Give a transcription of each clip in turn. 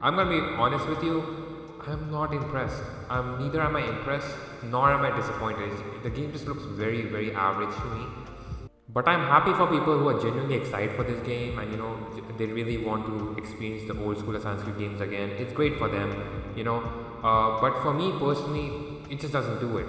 I'm gonna be honest with you, I'm not impressed. Neither am I impressed, nor am I disappointed. The game just looks very, very average to me. But I'm happy for people who are genuinely excited for this game and they really want to experience the old school Assassin's Creed games again. It's great for them, you know. But for me personally, it just doesn't do it.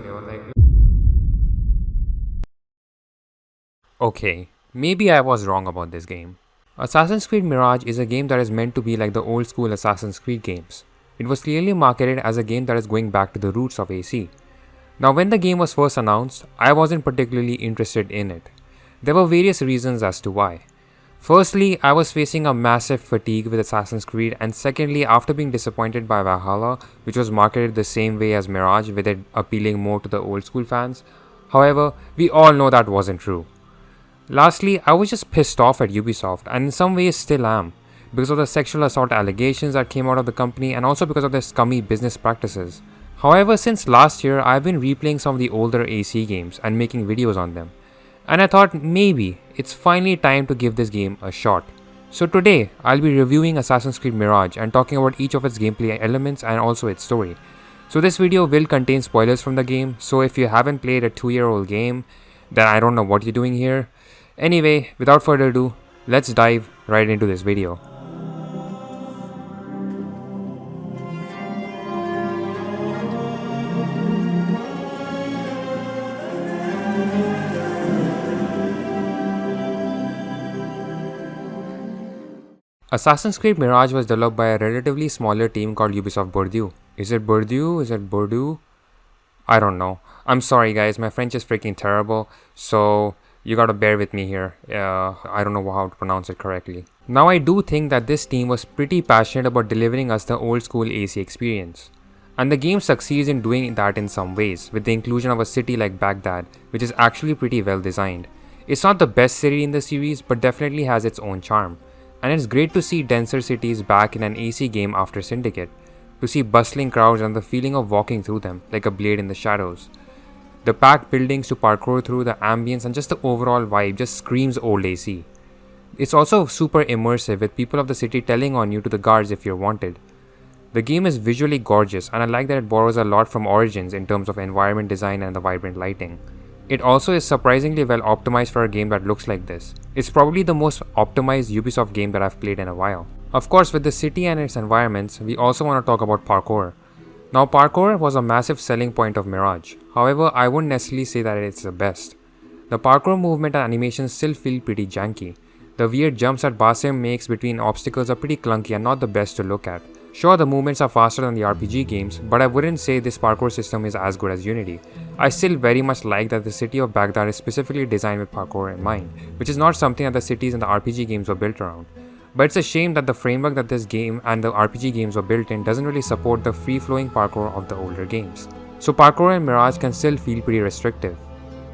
Okay, maybe I was wrong about this game. Assassin's Creed Mirage is a game that is meant to be like the old school Assassin's Creed games. It was clearly marketed as a game that is going back to the roots of AC. Now, when the game was first announced, I wasn't particularly interested in it. There were various reasons as to why. Firstly, I was facing a massive fatigue with Assassin's Creed, and secondly, after being disappointed by Valhalla, which was marketed the same way as Mirage, with it appealing more to the old school fans. However, we all know that wasn't true. Lastly, I was just pissed off at Ubisoft, and in some ways still am, because of the sexual assault allegations that came out of the company and also because of their scummy business practices. However, since last year, I've been replaying some of the older AC games and making videos on them. And I thought maybe it's finally time to give this game a shot. So today, I'll be reviewing Assassin's Creed Mirage and talking about each of its gameplay elements and also its story. So this video will contain spoilers from the game, so if you haven't played a 2-year-old game, then I don't know what you're doing here. Anyway, without further ado, let's dive right into this video. Assassin's Creed Mirage was developed by a relatively smaller team called Ubisoft Bordeaux. Is it Bordeaux? Is it Bordeaux? I don't know. I'm sorry guys, my French is freaking terrible, so you gotta bear with me here. I don't know how to pronounce it correctly. Now I do think that this team was pretty passionate about delivering us the old school AC experience. And the game succeeds in doing that in some ways, with the inclusion of a city like Baghdad, which is actually pretty well designed. It's not the best city in the series, but definitely has its own charm. And it's great to see denser cities back in an AC game after Syndicate, to see bustling crowds and the feeling of walking through them like a blade in the shadows. The packed buildings to parkour through, the ambience and just the overall vibe just screams old AC. It's also super immersive with people of the city telling on you to the guards if you're wanted. The game is visually gorgeous and I like that it borrows a lot from Origins in terms of environment design and the vibrant lighting. It also is surprisingly well optimized for a game that looks like this. It's probably the most optimized Ubisoft game that I've played in a while. Of course, with the city and its environments, we also want to talk about parkour. Now, parkour was a massive selling point of Mirage. However, I wouldn't necessarily say that it's the best. The parkour movement and animations still feel pretty janky. The weird jumps that Basim makes between obstacles are pretty clunky and not the best to look at. Sure, the movements are faster than the RPG games, but I wouldn't say this parkour system is as good as Unity. I still very much like that the city of Baghdad is specifically designed with parkour in mind, which is not something that the cities in the RPG games were built around. But it's a shame that the framework that this game and the RPG games were built in doesn't really support the free-flowing parkour of the older games. So parkour in Mirage can still feel pretty restrictive.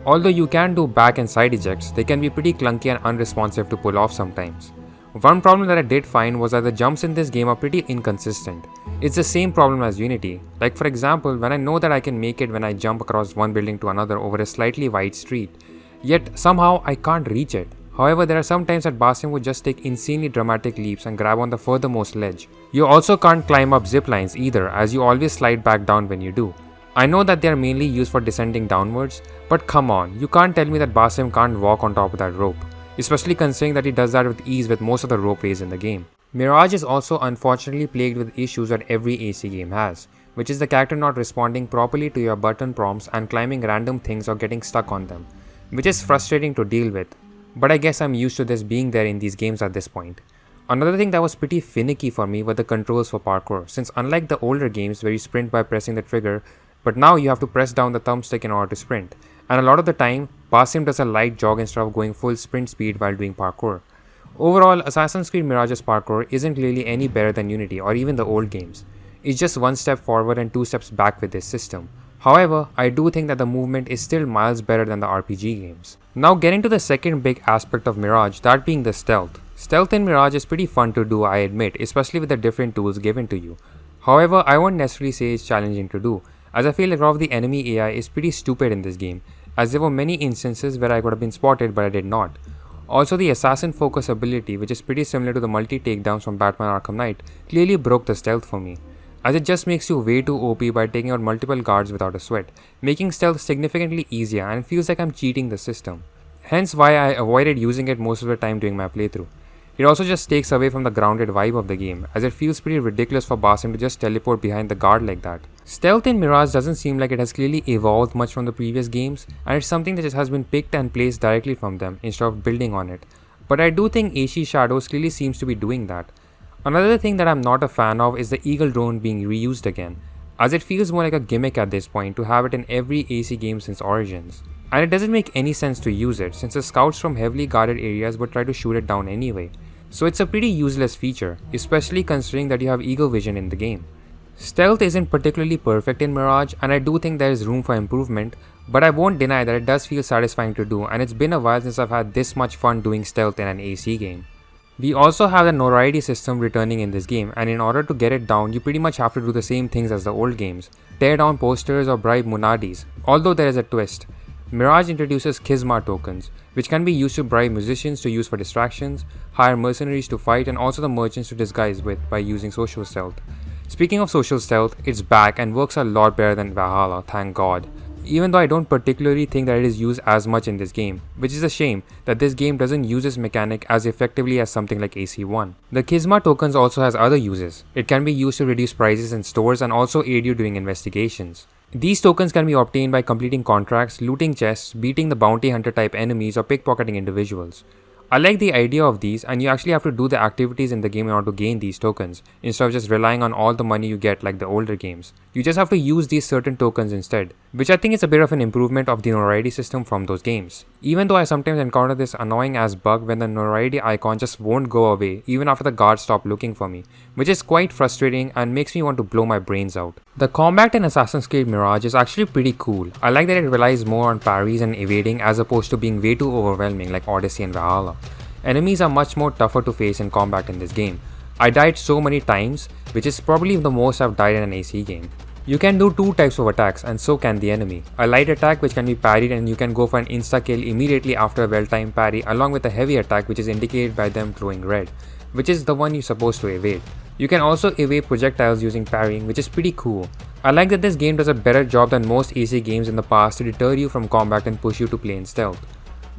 Although you can do back and side ejects, they can be pretty clunky and unresponsive to pull off sometimes. One problem that I did find was that the jumps in this game are pretty inconsistent. It's the same problem as Unity. Like for example, when I know that I can make it when I jump across one building to another over a slightly wide street, yet somehow I can't reach it. However, there are some times that Basim would just take insanely dramatic leaps and grab on the furthermost ledge. You also can't climb up zip lines either, as you always slide back down when you do. I know that they are mainly used for descending downwards, but come on, you can't tell me that Basim can't walk on top of that rope. Especially considering that he does that with ease with most of the ropeways in the game. Mirage is also unfortunately plagued with issues that every AC game has, which is the character not responding properly to your button prompts and climbing random things or getting stuck on them, which is frustrating to deal with, but I guess I'm used to this being there in these games at this point. Another thing that was pretty finicky for me were the controls for parkour, since unlike the older games where you sprint by pressing the trigger, but now you have to press down the thumbstick in order to sprint. And a lot of the time, Basim does a light jog instead of going full sprint speed while doing parkour. Overall, Assassin's Creed Mirage's parkour isn't really any better than Unity or even the old games. It's just one step forward and 2 steps back with this system. However, I do think that the movement is still miles better than the RPG games. Now getting to the second big aspect of Mirage, that being the stealth. Stealth in Mirage is pretty fun to do, I admit, especially with the different tools given to you. However, I won't necessarily say it's challenging to do, as I feel like a lot of the enemy AI is pretty stupid in this game, as there were many instances where I could have been spotted but I did not. Also, the assassin focus ability, which is pretty similar to the multi takedowns from Batman Arkham Knight, clearly broke the stealth for me, as it just makes you way too OP by taking out multiple guards without a sweat, making stealth significantly easier and it feels like I'm cheating the system. Hence why I avoided using it most of the time during my playthrough. It also just takes away from the grounded vibe of the game, as it feels pretty ridiculous for Basim to just teleport behind the guard like that. Stealth in Mirage doesn't seem like it has clearly evolved much from the previous games, and it's something that just has been picked and placed directly from them instead of building on it. But I do think AC Shadows clearly seems to be doing that. Another thing that I'm not a fan of is the Eagle drone being reused again, as it feels more like a gimmick at this point to have it in every AC game since Origins. And it doesn't make any sense to use it, since the scouts from heavily guarded areas would try to shoot it down anyway. So it's a pretty useless feature, especially considering that you have eagle vision in the game. Stealth isn't particularly perfect in Mirage, and I do think there is room for improvement, but I won't deny that it does feel satisfying to do, and it's been a while since I've had this much fun doing stealth in an AC game. We also have the notoriety system returning in this game, and in order to get it down, you pretty much have to do the same things as the old games: tear down posters or bribe munadis, although there is a twist. Mirage introduces Kizma tokens, which can be used to bribe musicians to use for distractions, hire mercenaries to fight, and also the merchants to disguise with by using social stealth. Speaking of social stealth, it's back and works a lot better than Valhalla, thank god. Even though I don't particularly think that it is used as much in this game, which is a shame that this game doesn't use this mechanic as effectively as something like AC1. The Kizma tokens also has other uses. It can be used to reduce prices in stores and also aid you during investigations. These tokens can be obtained by completing contracts, looting chests, beating the bounty hunter type enemies, or pickpocketing individuals. I like the idea of these, and you actually have to do the activities in the game in order to gain these tokens, instead of just relying on all the money you get like the older games. You just have to use these certain tokens instead, which I think is a bit of an improvement of the notoriety system from those games. Even though I sometimes encounter this annoying ass bug when the notoriety icon just won't go away even after the guards stop looking for me, which is quite frustrating and makes me want to blow my brains out. The combat in Assassin's Creed Mirage is actually pretty cool. I like that it relies more on parries and evading as opposed to being way too overwhelming like Odyssey and Valhalla. Enemies are much more tougher to face in combat in this game. I died so many times, which is probably the most I've died in an AC game. You can do two types of attacks, and so can the enemy. A light attack which can be parried and you can go for an insta-kill immediately after a well-timed parry, along with a heavy attack which is indicated by them glowing red, which is the one you're supposed to evade. You can also evade projectiles using parrying, which is pretty cool. I like that this game does a better job than most AC games in the past to deter you from combat and push you to play in stealth.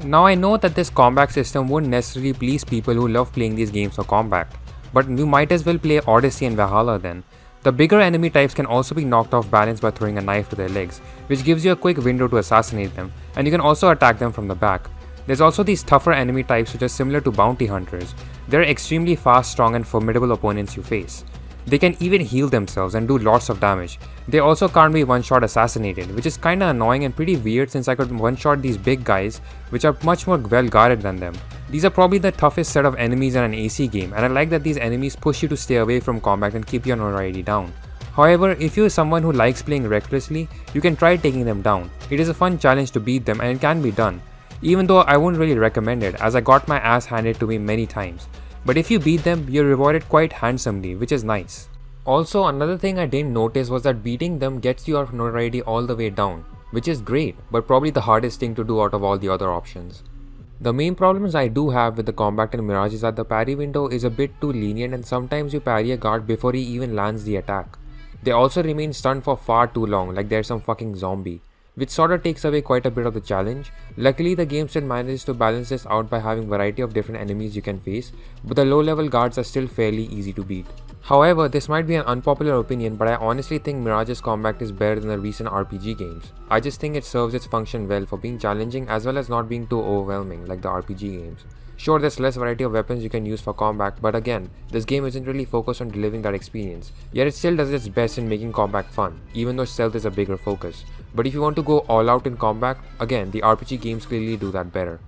Now I know that this combat system wouldn't necessarily please people who love playing these games for combat, but you might as well play Odyssey and Valhalla then. The bigger enemy types can also be knocked off balance by throwing a knife to their legs, which gives you a quick window to assassinate them, and you can also attack them from the back. There's also these tougher enemy types which are similar to bounty hunters. They're extremely fast, strong and formidable opponents you face. They can even heal themselves and do lots of damage. They also can't be one-shot assassinated, which is kinda annoying and pretty weird since I could one-shot these big guys, which are much more well guarded than them. These are probably the toughest set of enemies in an AC game, and I like that these enemies push you to stay away from combat and keep your notoriety down. However, if you're someone who likes playing recklessly, you can try taking them down. It is a fun challenge to beat them and it can be done, even though I wouldn't really recommend it as I got my ass handed to me many times. But if you beat them, you're rewarded quite handsomely, which is nice. Also, another thing I didn't notice was that beating them gets your notoriety all the way down, which is great, but probably the hardest thing to do out of all the other options. The main problems I do have with the combat in Mirage is that the parry window is a bit too lenient and sometimes you parry a guard before he even lands the attack. They also remain stunned for far too long, like they're some fucking zombie, which sorta takes away quite a bit of the challenge. Luckily, the game still manages to balance this out by having variety of different enemies you can face, but the low level guards are still fairly easy to beat. However, this might be an unpopular opinion, but I honestly think Mirage's combat is better than the recent RPG games. I just think it serves its function well for being challenging as well as not being too overwhelming like the RPG games. Sure, there's less variety of weapons you can use for combat, but again, this game isn't really focused on delivering that experience, yet it still does its best in making combat fun, even though stealth is a bigger focus. But if you want to go all out in combat, again, the RPG games clearly do that better.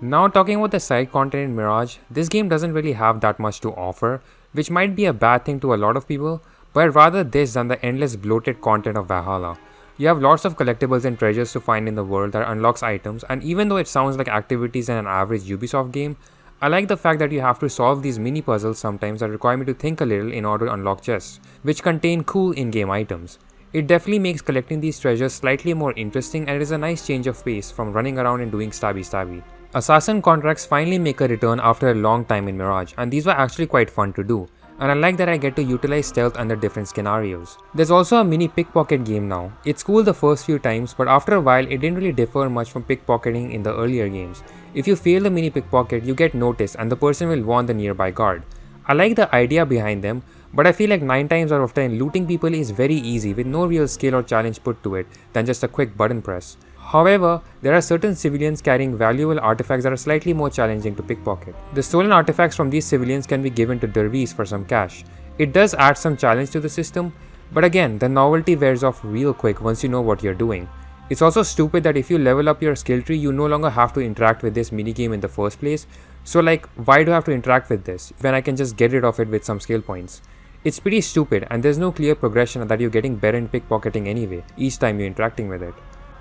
Now talking about the side content in Mirage, this game doesn't really have that much to offer, which might be a bad thing to a lot of people, but I'd rather this than the endless bloated content of Valhalla. You have lots of collectibles and treasures to find in the world that unlocks items, and even though it sounds like activities in an average Ubisoft game, I like the fact that you have to solve these mini puzzles sometimes that require me to think a little in order to unlock chests, which contain cool in-game items. It definitely makes collecting these treasures slightly more interesting and it is a nice change of pace from running around and doing stabby. Assassin contracts finally make a return after a long time in Mirage, and these were actually quite fun to do. And I like that I get to utilize stealth under different scenarios. There's also a mini pickpocket game now. It's cool the first few times, but after a while it didn't really differ much from pickpocketing in the earlier games. If you fail the mini pickpocket, you get noticed and the person will warn the nearby guard. I like the idea behind them, but I feel like 9 times out of 10 looting people is very easy with no real skill or challenge put to it than just a quick button press. However, there are certain civilians carrying valuable artifacts that are slightly more challenging to pickpocket. The stolen artifacts from these civilians can be given to dervish for some cash. It does add some challenge to the system, but again, the novelty wears off real quick once you know what you're doing. It's also stupid that if you level up your skill tree, you no longer have to interact with this minigame in the first place. So like, why do I have to interact with this when I can just get rid of it with some skill points? It's pretty stupid and there's no clear progression that you're getting better in pickpocketing anyway, each time you're interacting with it.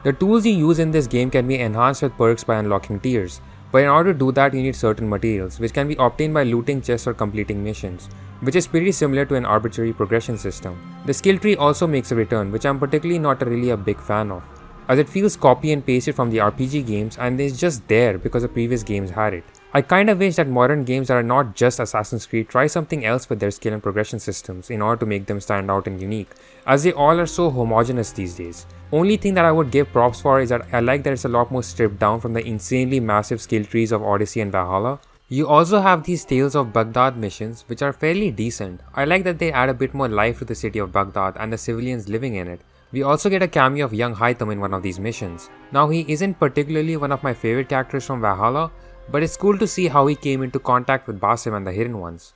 The tools you use in this game can be enhanced with perks by unlocking tiers, but in order to do that you need certain materials, which can be obtained by looting chests or completing missions, which is pretty similar to an arbitrary progression system. The skill tree also makes a return, which I'm particularly not really a big fan of, as it feels copy and pasted from the RPG games and is just there because the previous games had it. I kinda wish that modern games that are not just Assassin's Creed try something else with their skill and progression systems in order to make them stand out and unique, as they all are so homogeneous these days. Only thing that I would give props for is that I like that it's a lot more stripped down from the insanely massive skill trees of Odyssey and Valhalla. You also have these Tales of Baghdad missions, which are fairly decent. I like that they add a bit more life to the city of Baghdad and the civilians living in it. We also get a cameo of young Hytham in one of these missions. Now he isn't particularly one of my favorite characters from Valhalla, but it's cool to see how he came into contact with Basim and the Hidden Ones.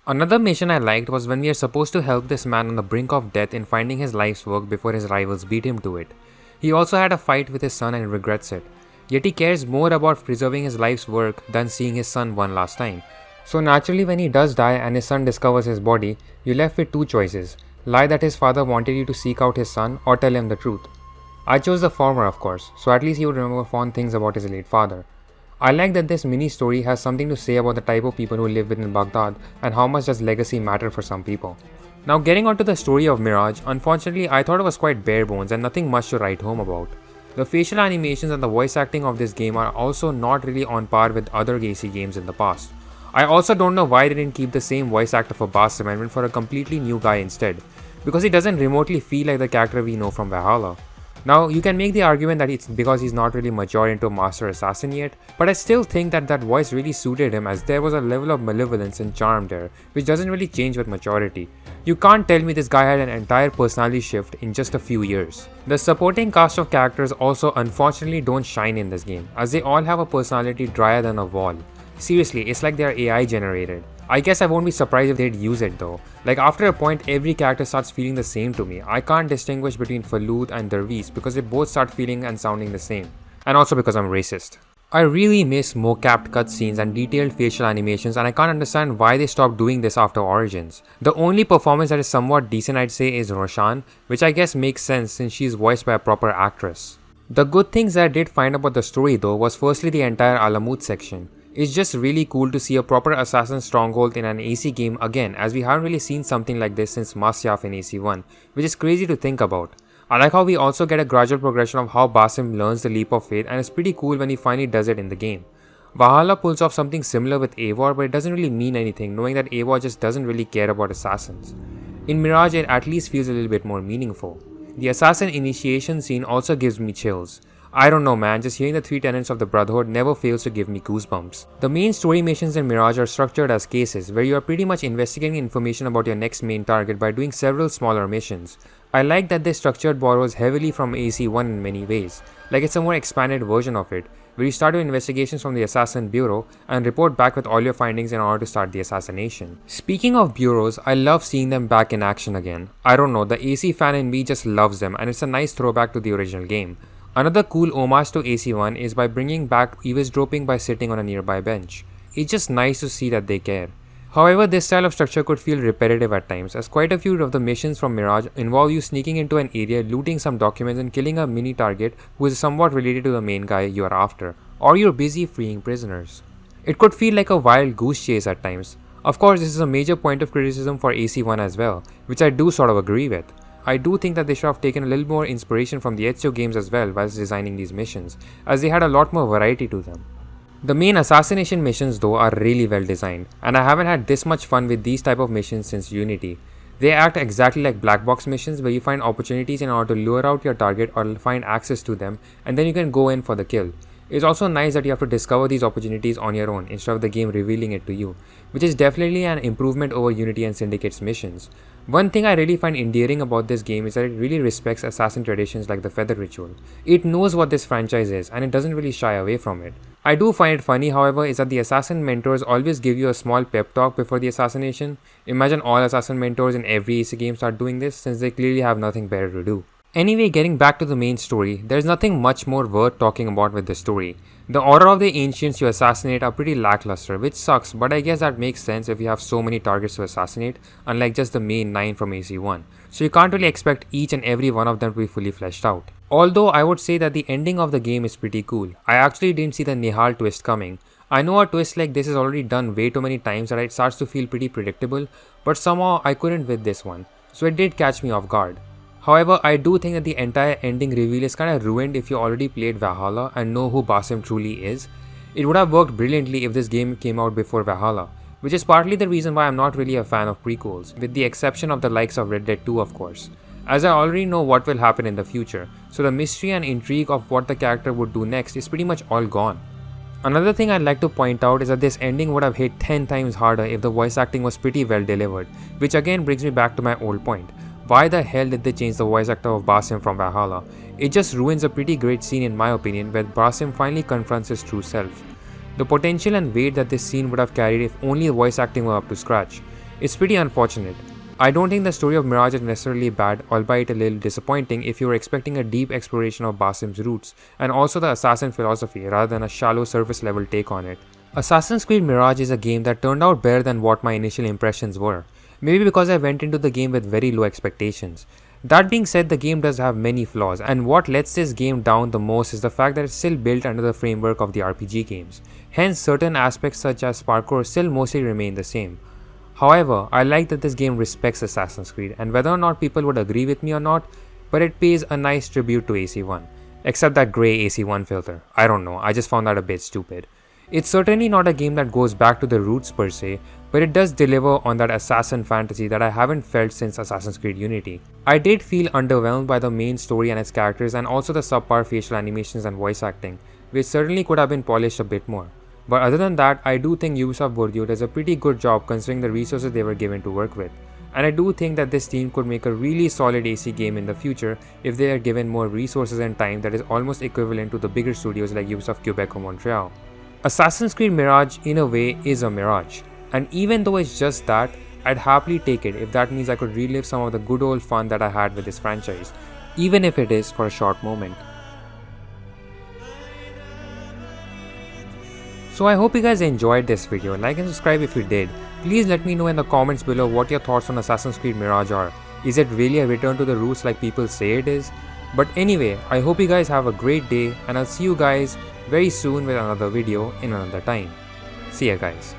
Another mission I liked was when we are supposed to help this man on the brink of death in finding his life's work before his rivals beat him to it. He also had a fight with his son and regrets it, yet he cares more about preserving his life's work than seeing his son one last time. So naturally when he does die and his son discovers his body, you're left with two choices: lie that his father wanted you to seek out his son or tell him the truth. I chose the former of course, so at least he would remember fond things about his late father. I like that this mini story has something to say about the type of people who live within Baghdad and how much does legacy matter for some people. Now getting onto the story of Mirage, unfortunately I thought it was quite bare bones and nothing much to write home about. The facial animations and the voice acting of this game are also not really on par with other AC games in the past. I also don't know why they didn't keep the same voice actor for Basim and went for a completely new guy instead, because he doesn't remotely feel like the character we know from Valhalla. Now, you can make the argument that it's because he's not really matured into a master assassin yet, but I still think that that voice really suited him as there was a level of malevolence and charm there, which doesn't really change with maturity. You can't tell me this guy had an entire personality shift in just a few years. The supporting cast of characters also unfortunately don't shine in this game, as they all have a personality drier than a wall. Seriously, it's like they're AI generated. I guess I won't be surprised if they'd use it though. Like after a point, every character starts feeling the same to me. I can't distinguish between Falud and Dervish because they both start feeling and sounding the same. And also because I'm racist. I really miss mo-capped cutscenes and detailed facial animations, and I can't understand why they stopped doing this after Origins. The only performance that is somewhat decent I'd say is Roshan, which I guess makes sense since she's voiced by a proper actress. The good things that I did find about the story though was firstly the entire Alamut section. It's just really cool to see a proper assassin stronghold in an AC game again, as we haven't really seen something like this since Masyaf in AC1, which is crazy to think about. I like how we also get a gradual progression of how Basim learns the leap of faith, and it's pretty cool when he finally does it in the game. Valhalla pulls off something similar with Eivor, but it doesn't really mean anything, knowing that Eivor just doesn't really care about assassins. In Mirage, it at least feels a little bit more meaningful. The assassin initiation scene also gives me chills. I don't know man, just hearing the 3 tenets of the Brotherhood never fails to give me goosebumps. The main story missions in Mirage are structured as cases, where you are pretty much investigating information about your next main target by doing several smaller missions. I like that this structure borrows heavily from AC1 in many ways, like it's a more expanded version of it, where you start with investigations from the Assassin Bureau and report back with all your findings in order to start the assassination. Speaking of bureaus, I love seeing them back in action again. I don't know, the AC fan in me just loves them, and it's a nice throwback to the original game. Another cool homage to AC1 is by bringing back eavesdropping by sitting on a nearby bench. It's just nice to see that they care. However, this style of structure could feel repetitive at times, as quite a few of the missions from Mirage involve you sneaking into an area, looting some documents and killing a mini target who is somewhat related to the main guy you are after, or you're busy freeing prisoners. It could feel like a wild goose chase at times. Of course, this is a major point of criticism for AC1 as well, which I do sort of agree with. I do think that they should have taken a little more inspiration from the Ezio games as well whilst designing these missions, as they had a lot more variety to them. The main assassination missions though are really well designed, and I haven't had this much fun with these type of missions since Unity. They act exactly like black box missions where you find opportunities in order to lure out your target or find access to them, and then you can go in for the kill. It's also nice that you have to discover these opportunities on your own instead of the game revealing it to you, which is definitely an improvement over Unity and Syndicate's missions. One thing I really find endearing about this game is that it really respects assassin traditions like the feather ritual. It knows what this franchise is and it doesn't really shy away from it. I do find it funny, however, is that the assassin mentors always give you a small pep talk before the assassination. Imagine all assassin mentors in every AC game start doing this, since they clearly have nothing better to do. Anyway, getting back to the main story, there's nothing much more worth talking about with the story. The Order of the Ancients you assassinate are pretty lackluster, which sucks, but I guess that makes sense if you have so many targets to assassinate, unlike just the main 9 from AC1. So you can't really expect each and every one of them to be fully fleshed out. Although I would say that the ending of the game is pretty cool. I actually didn't see the Nihal twist coming. I know a twist like this is already done way too many times that it starts to feel pretty predictable, but somehow I couldn't with this one, so it did catch me off guard. However, I do think that the entire ending reveal is kinda ruined if you already played Valhalla and know who Basim truly is. It would have worked brilliantly if this game came out before Valhalla, which is partly the reason why I'm not really a fan of prequels, with the exception of the likes of Red Dead 2 of course, as I already know what will happen in the future, so the mystery and intrigue of what the character would do next is pretty much all gone. Another thing I'd like to point out is that this ending would have hit 10 times harder if the voice acting was pretty well delivered, which again brings me back to my old point. Why the hell did they change the voice actor of Basim from Valhalla? It just ruins a pretty great scene in my opinion where Basim finally confronts his true self. The potential and weight that this scene would have carried if only the voice acting were up to scratch. It's pretty unfortunate. I don't think the story of Mirage is necessarily bad, albeit a little disappointing if you were expecting a deep exploration of Basim's roots and also the assassin philosophy rather than a shallow surface level take on it. Assassin's Creed Mirage is a game that turned out better than what my initial impressions were. Maybe because I went into the game with very low expectations. That being said, the game does have many flaws, and what lets this game down the most is the fact that it's still built under the framework of the RPG games. Hence, certain aspects such as parkour still mostly remain the same. However, I like that this game respects Assassin's Creed, and whether or not people would agree with me or not, but it pays a nice tribute to AC1. Except that grey AC1 filter. I don't know, I just found that a bit stupid. It's certainly not a game that goes back to the roots per se, but it does deliver on that assassin fantasy that I haven't felt since Assassin's Creed Unity. I did feel underwhelmed by the main story and its characters and also the subpar facial animations and voice acting, which certainly could have been polished a bit more. But other than that, I do think Ubisoft Bordeaux does a pretty good job considering the resources they were given to work with. And I do think that this team could make a really solid AC game in the future if they are given more resources and time that is almost equivalent to the bigger studios like Ubisoft Quebec or Montreal. Assassin's Creed Mirage in a way is a mirage, and even though it's just that, I'd happily take it if that means I could relive some of the good old fun that I had with this franchise, even if it is for a short moment. So I hope you guys enjoyed this video. Like and subscribe if you did. Please let me know in the comments below what your thoughts on Assassin's Creed Mirage are. Is it really a return to the roots like people say it is? But anyway, I hope you guys have a great day and I'll see you guys very soon with another video in another time. See ya guys.